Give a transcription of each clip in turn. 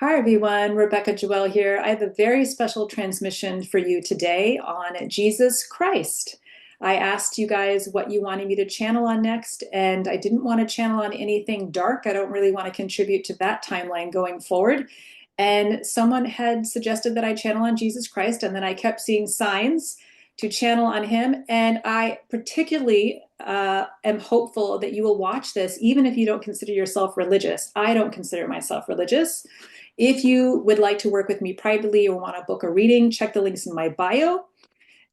Hi everyone, Rebecca Joelle here. I have a very special transmission for you today on Jesus Christ. I asked you guys what you wanted me to channel on next, and I didn't want to channel on anything dark. I don't really want to contribute to that timeline going forward. And someone had suggested that I channel on Jesus Christ, and then I kept seeing signs to channel on him. And I particularly am hopeful that you will watch this, even if you don't consider yourself religious. I don't consider myself religious. If you would like to work with me privately or want to book a reading, check the links in my bio.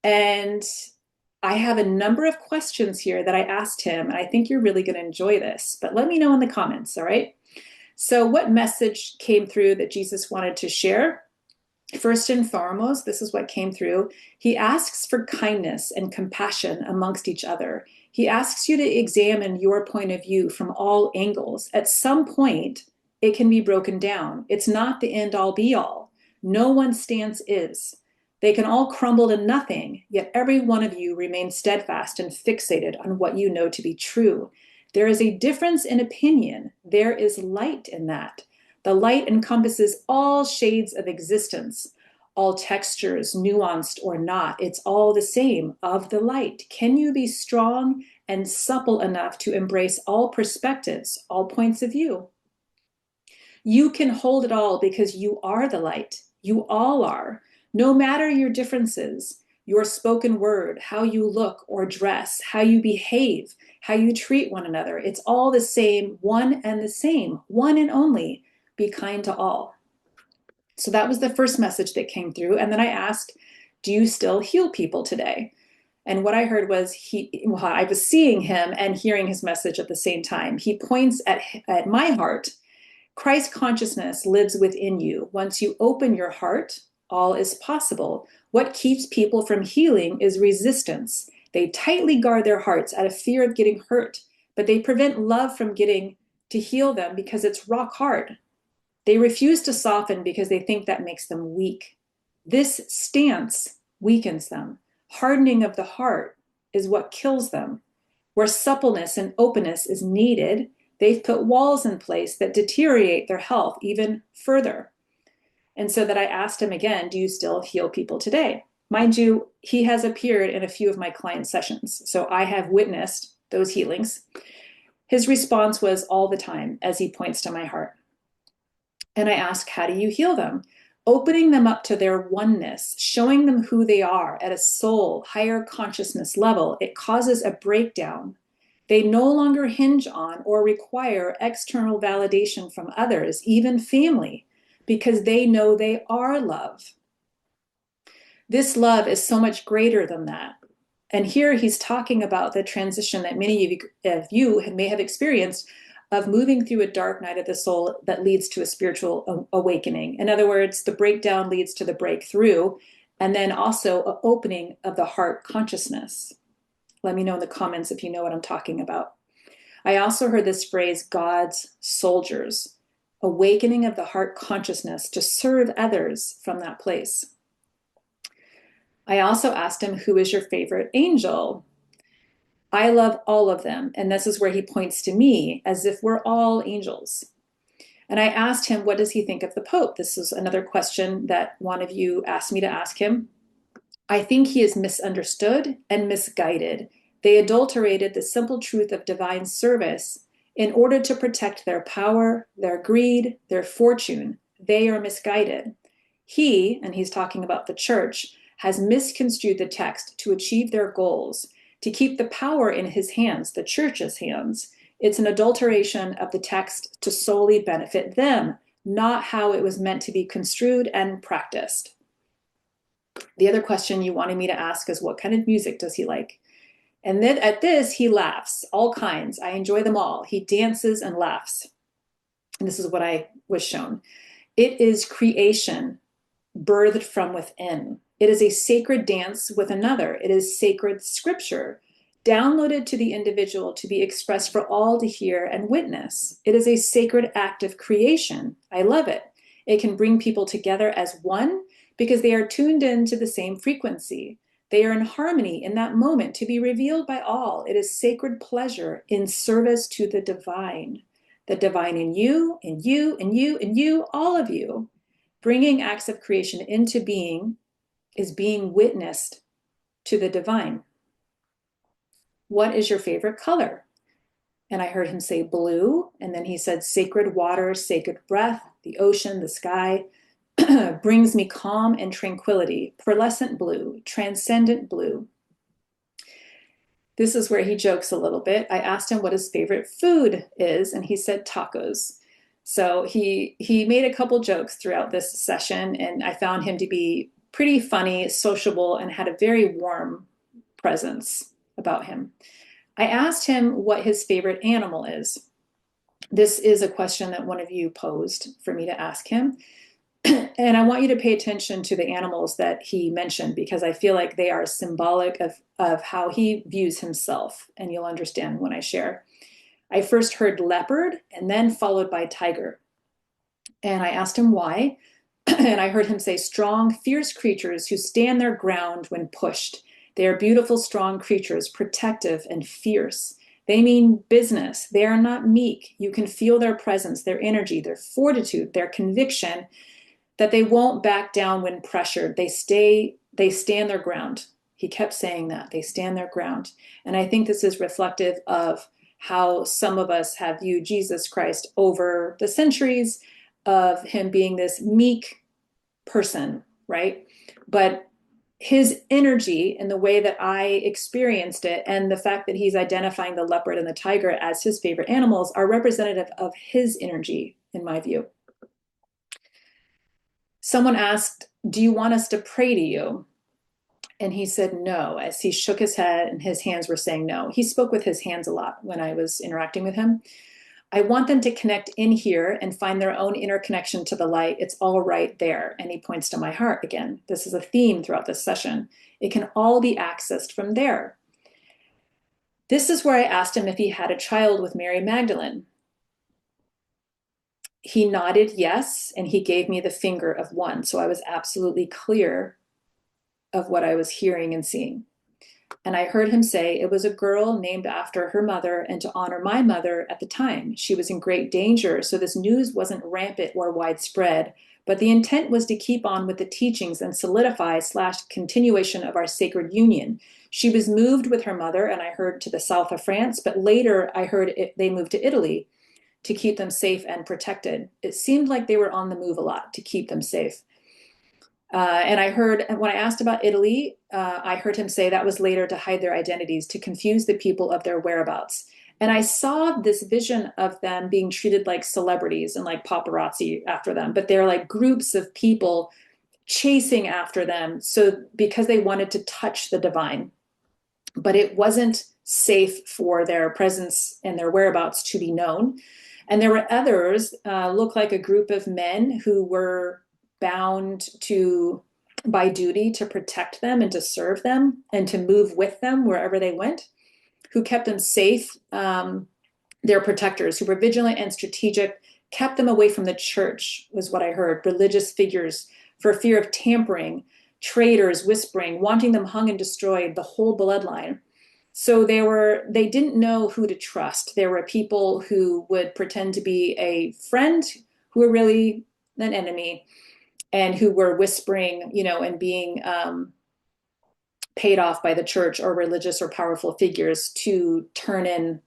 And I have a number of questions here that I asked him, and I think you're really going to enjoy this. But let me know in the comments, all right? So, what message came through that Jesus wanted to share? First and foremost, this is what came through. He asks for kindness and compassion amongst each other. He asks you to examine your point of view from all angles. At some point, it can be broken down. It's not the end all be all. No one's stance is. They can all crumble to nothing, yet every one of you remains steadfast and fixated on what you know to be true. There is a difference in opinion. There is light in that. The light encompasses all shades of existence, all textures, nuanced or not. It's all the same of the light. Can you be strong and supple enough to embrace all perspectives, all points of view? You can hold it all because you are the light. You all are. No matter your differences, your spoken word, how you look or dress, how you behave, how you treat one another, it's all the same, one and the same, one and only. Be kind to all. So that was the first message that came through. And then I asked, do you still heal people today? And what I heard was I was seeing him and hearing his message at the same time. He points at my heart. Christ consciousness lives within you. Once you open your heart, all is possible. What keeps people from healing is resistance. They tightly guard their hearts out of fear of getting hurt, but they prevent love from getting to heal them because it's rock hard. They refuse to soften because they think that makes them weak. This stance weakens them. Hardening of the heart is what kills them. Where suppleness and openness is needed, they've put walls in place that deteriorate their health even further. And so that I asked him again, do you still heal people today? Mind you, he has appeared in a few of my client sessions, so I have witnessed those healings. His response was all the time as he points to my heart. And I ask, how do you heal them? Opening them up to their oneness, showing them who they are at a soul, higher consciousness level, it causes a breakdown. They no longer hinge on or require external validation from others, even family, because they know they are love. This love is so much greater than that. And here he's talking about the transition that many of you may have experienced of moving through a dark night of the soul that leads to a spiritual awakening. In other words, the breakdown leads to the breakthrough, and then also an opening of the heart consciousness. Let me know in the comments if you know what I'm talking about. I also heard this phrase, God's soldiers, awakening of the heart consciousness to serve others from that place. I also asked him, who is your favorite angel? I love all of them. And this is where he points to me as if we're all angels. And I asked him, what does he think of the Pope? This is another question that one of you asked me to ask him. I think he is misunderstood and misguided. They adulterated the simple truth of divine service in order to protect their power, their greed, their fortune. They are misguided. He, and he's talking about the church, has misconstrued the text to achieve their goals, to keep the power in his hands, the church's hands. It's an adulteration of the text to solely benefit them, not how it was meant to be construed and practiced. The other question you wanted me to ask is, what kind of music does he like? And then at this, he laughs, all kinds. I enjoy them all. He dances and laughs. And this is what I was shown. It is creation birthed from within. It is a sacred dance with another. It is sacred scripture, downloaded to the individual to be expressed for all to hear and witness. It is a sacred act of creation. I love it. It can bring people together as one because they are tuned into the same frequency. They are in harmony in that moment to be revealed by all. It is sacred pleasure in service to the divine. the divine in you, in you, in you, in you, all of you, bringing acts of creation into being is being witnessed to the divine. What is your favorite color? And I heard him say blue. And then he said sacred water, sacred breath, the ocean, the sky brings me calm and tranquility. Pearlescent blue, transcendent blue. This is where he jokes a little bit. I asked him what his favorite food is, and he said tacos. So he made a couple jokes throughout this session, and I found him to be pretty funny, sociable, and had a very warm presence about him. I asked him what his favorite animal is. This is a question that one of you posed for me to ask him. And I want you to pay attention to the animals that he mentioned, because I feel like they are symbolic of how he views himself. And you'll understand when I share. I first heard leopard and then followed by tiger. And I asked him why. And I heard him say strong, fierce creatures who stand their ground when pushed. They are beautiful, strong creatures, protective and fierce. They mean business. They are not meek. You can feel their presence, their energy, their fortitude, their conviction that they won't back down when pressured. They stand their ground. He kept saying that. They stand their ground. And I think this is reflective of how some of us have viewed Jesus Christ over the centuries, of him being this meek person, right? But his energy and the way that I experienced it, and the fact that he's identifying the leopard and the tiger as his favorite animals, are representative of his energy, in my view. Someone asked, do you want us to pray to you? And he said no, as he shook his head and his hands were saying no. He spoke with his hands a lot when I was interacting with him. I want them to connect in here and find their own inner connection to the light. It's all right there. And he points to my heart again. This is a theme throughout this session. It can all be accessed from there. This is where I asked him if he had a child with Mary Magdalene. He nodded yes, and he gave me the finger of one. So I was absolutely clear of what I was hearing and seeing. And I heard him say it was a girl named after her mother and to honor my mother at the time. She was in great danger, so this news wasn't rampant or widespread, but the intent was to keep on with the teachings and solidify / continuation of our sacred union. She was moved with her mother, and I heard to the south of France, but later I heard they moved to Italy to keep them safe and protected. It seemed like they were on the move a lot to keep them safe. And I heard, when I asked about Italy, I heard him say that was later to hide their identities, to confuse the people of their whereabouts. And I saw this vision of them being treated like celebrities and like paparazzi after them, but they're like groups of people chasing after them. So because they wanted to touch the divine, but it wasn't safe for their presence and their whereabouts to be known. And there were others, looked like a group of men who were bound to, by duty, to protect them and to serve them and to move with them wherever they went, who kept them safe. Their protectors, who were vigilant and strategic, kept them away from the church, was what I heard. Religious figures, for fear of tampering, traitors whispering, wanting them hung and destroyed, the whole bloodline. So they didn't know who to trust. There were people who would pretend to be a friend who were really an enemy, and who were whispering, and being paid off by the church or religious or powerful figures to turn in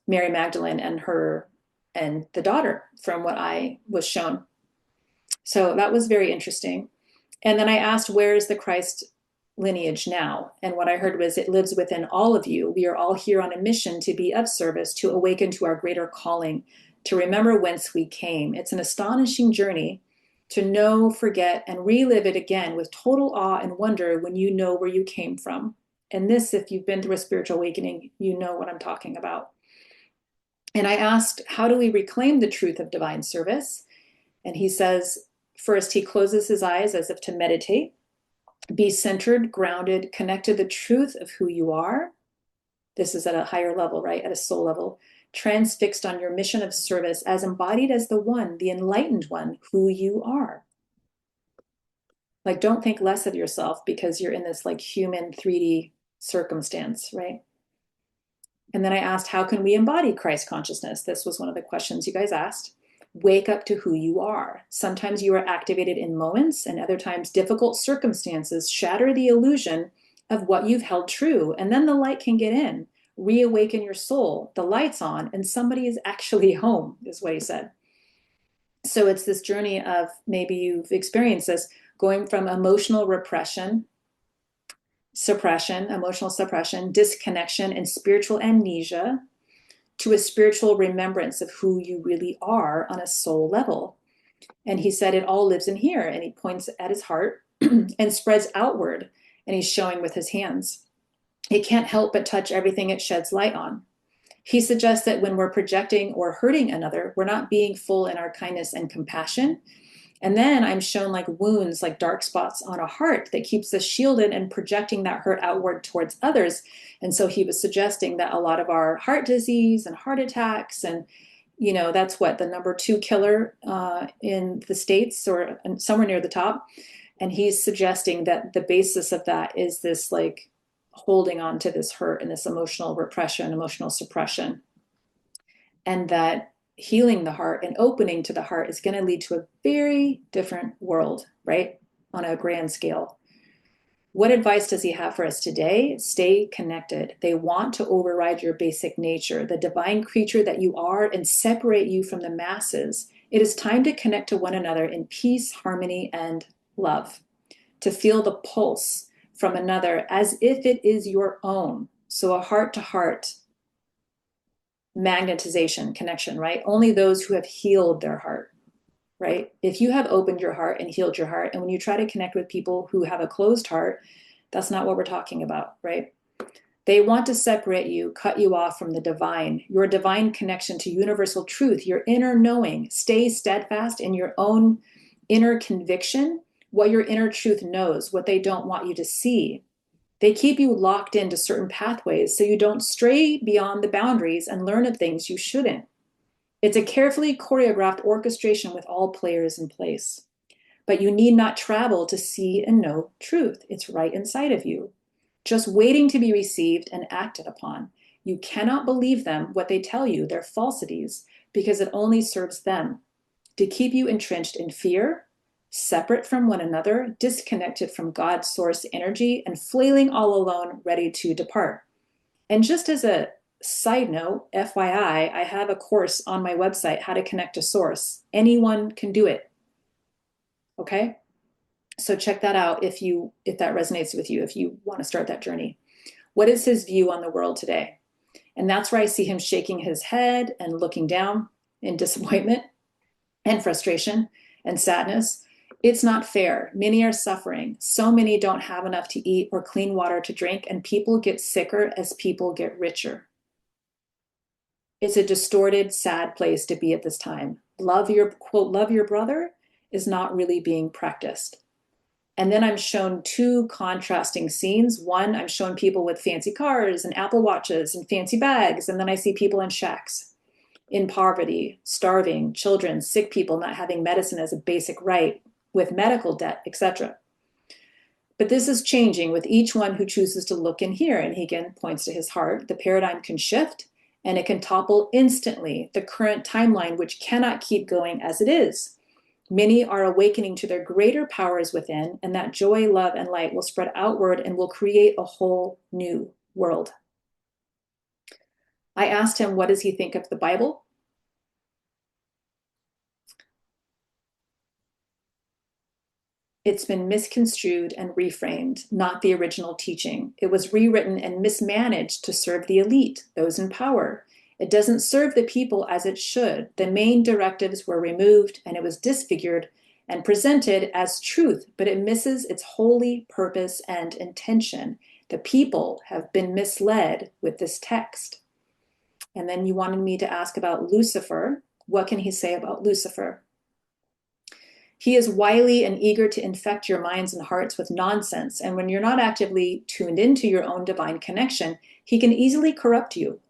Mary Magdalene and the daughter, from what I was shown. So that was very interesting. And then I asked, where is the Christ lineage now? And what I heard was, it lives within all of you. We are all here on a mission to be of service, to awaken to our greater calling, to remember whence we came. It's an astonishing journey to know, forget, and relive it again with total awe and wonder when you know where you came from. And this, if you've been through a spiritual awakening, you know what I'm talking about. And I asked, how do we reclaim the truth of divine service? And he says, first, he closes his eyes as if to meditate. Be centered, grounded, connect to the truth of who you are. This is at a higher level, right? At a soul level. Transfixed on your mission of service as embodied as the one, the enlightened one, who you are. Like, don't think less of yourself because you're in this like human 3D circumstance, right? And then I asked, how can we embody Christ consciousness? This was one of the questions you guys asked. Wake up to who you are. Sometimes you are activated in moments, and other times difficult circumstances shatter the illusion of what you've held true. And then the light can get in, reawaken your soul, the light's on, and somebody is actually home, is what he said. So it's this journey of, maybe you've experienced this, going from emotional repression, emotional suppression, disconnection, and spiritual amnesia to a spiritual remembrance of who you really are on a soul level. And he said it all lives in here, and he points at his heart and spreads outward, and he's showing with his hands. It can't help but touch everything it sheds light on. He suggests that when we're projecting or hurting another, we're not being full in our kindness and compassion. And then I'm shown like wounds, like dark spots on a heart that keeps us shielded and projecting that hurt outward towards others. And so he was suggesting that a lot of our heart disease and heart attacks, and that's what the number 2 killer in the States, or somewhere near the top. And he's suggesting that the basis of that is this like holding on to this hurt and this emotional repression, emotional suppression. And that healing the heart and opening to the heart is going to lead to a very different world, right? On a grand scale. What advice does he have for us today? Stay connected. They want to override your basic nature, the divine creature that you are, and separate you from the masses. It is time to connect to one another in peace, harmony, and love. To feel the pulse from another as if it is your own. So a heart-to-heart magnetization connection, right? Only those who have healed their heart, right? If you have opened your heart and healed your heart, and when you try to connect with people who have a closed heart, that's not what we're talking about, right? They want to separate you, cut you off from the divine, your divine connection to universal truth, your inner knowing. Stay steadfast in your own inner conviction, what your inner truth knows, what they don't want you to see. They keep you locked into certain pathways so you don't stray beyond the boundaries and learn of things you shouldn't. It's a carefully choreographed orchestration with all players in place. But you need not travel to see and know truth. It's right inside of you, just waiting to be received and acted upon. You cannot believe them, what they tell you, their falsities, because it only serves them to keep you entrenched in fear, separate from one another, disconnected from God's source energy, and flailing all alone, ready to depart. And just as a side note, FYI, I have a course on my website, How to Connect to Source. Anyone can do it. Okay? So check that out if that resonates with you, if you want to start that journey. What is his view on the world today? And that's where I see him shaking his head and looking down in disappointment and frustration and sadness. It's not fair. Many are suffering. So many don't have enough to eat or clean water to drink, and people get sicker as people get richer. It's a distorted, sad place to be at this time. Love your brother is not really being practiced. And then I'm shown 2 contrasting scenes. One, I'm showing people with fancy cars and Apple Watches and fancy bags. And then I see people in shacks, in poverty, starving, children, sick people not having medicine as a basic right, with medical debt, etc. But this is changing with each one who chooses to look in here. And he again points to his heart. The paradigm can shift, and it can topple instantly the current timeline, which cannot keep going as it is. Many are awakening to their greater powers within, and that joy, love, and light will spread outward and will create a whole new world. I asked him, what does he think of the Bible? It's been misconstrued and reframed, not the original teaching. It was rewritten and mismanaged to serve the elite, those in power. It doesn't serve the people as it should. The main directives were removed, and it was disfigured and presented as truth, but it misses its holy purpose and intention. The people have been misled with this text. And then you wanted me to ask about Lucifer. What can he say about Lucifer? He is wily and eager to infect your minds and hearts with nonsense. And when you're not actively tuned into your own divine connection, he can easily corrupt you.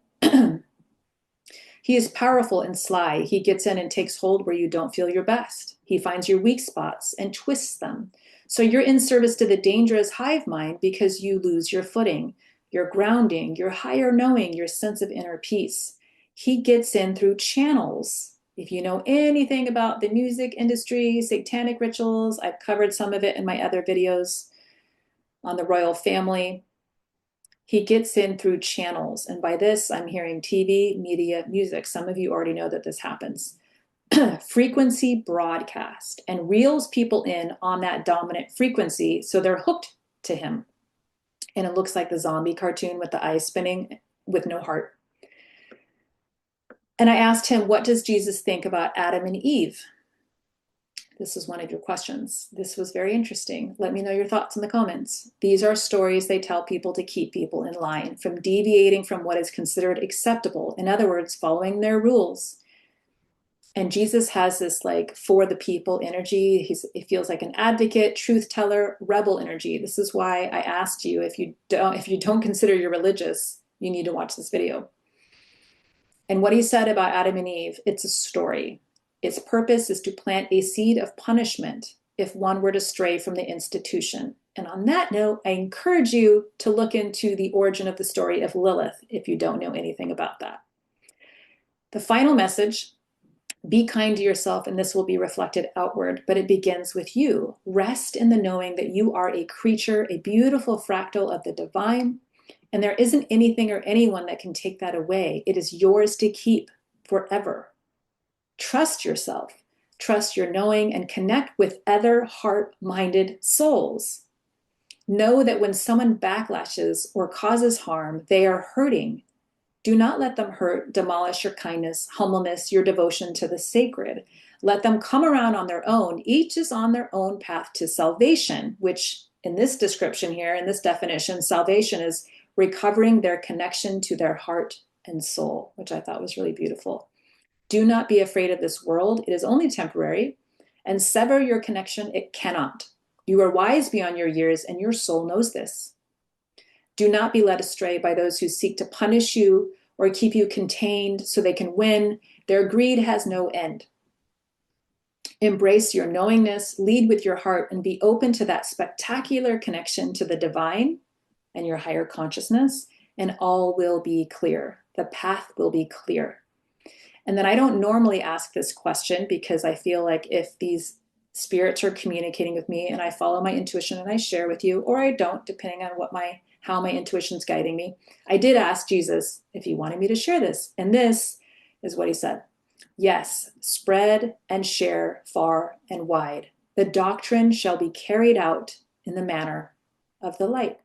He is powerful and sly. He gets in and takes hold where you don't feel your best. He finds your weak spots and twists them. So you're in service to the dangerous hive mind because you lose your footing. your grounding, your higher knowing, your sense of inner peace. He gets in through channels. If you know anything about the music industry, satanic rituals, I've covered some of it in my other videos on the royal family. He gets in through channels. And by this, I'm hearing TV, media, music. Some of you already know that this happens. Frequency broadcast, and reels people in on that dominant frequency, so they're hooked to him. And it looks like the zombie cartoon with the eyes spinning with no heart. And I asked him, what does Jesus think about Adam and Eve? This is one of your questions. This was very interesting. Let me know your thoughts in the comments. These are stories they tell people to keep people in line from deviating from what is considered acceptable. In other words, following their rules. And Jesus has this like for the people energy. He feels like an advocate, truth teller, rebel energy. This is why I asked you, if you don't consider you're religious, you need to watch this video. And what he said about Adam and Eve, it's a story. Its purpose is to plant a seed of punishment if one were to stray from the institution. And on that note, I encourage you to look into the origin of the story of Lilith if you don't know anything about that. The final message: be kind to yourself, and this will be reflected outward, but it begins with you. Rest in the knowing that you are a creature, a beautiful fractal of the divine, and there isn't anything or anyone that can take that away. It is yours to keep forever. Trust yourself, trust your knowing, and connect with other heart-minded souls. Know that when someone backlashes or causes harm, they are hurting. Do not let them hurt, demolish your kindness, humbleness, your devotion to the sacred. Let them come around on their own. Each is on their own path to salvation, which in this description here, in this definition, salvation is recovering their connection to their heart and soul, which I thought was really beautiful. Do not be afraid of this world. It is only temporary. And sever your connection. It cannot. You are wise beyond your years, and your soul knows this. Do not be led astray by those who seek to punish you or keep you contained so they can win. Their greed has no end. Embrace your knowingness, lead with your heart, and be open to that spectacular connection to the divine and your higher consciousness, and all will be clear. The path will be clear. And then I don't normally ask this question because I feel like if these spirits are communicating with me and I follow my intuition and I share with you, or I don't, depending on how my intuition's guiding me. I did ask Jesus if he wanted me to share this. And this is what he said. Yes, spread and share far and wide. The doctrine shall be carried out in the manner of the light.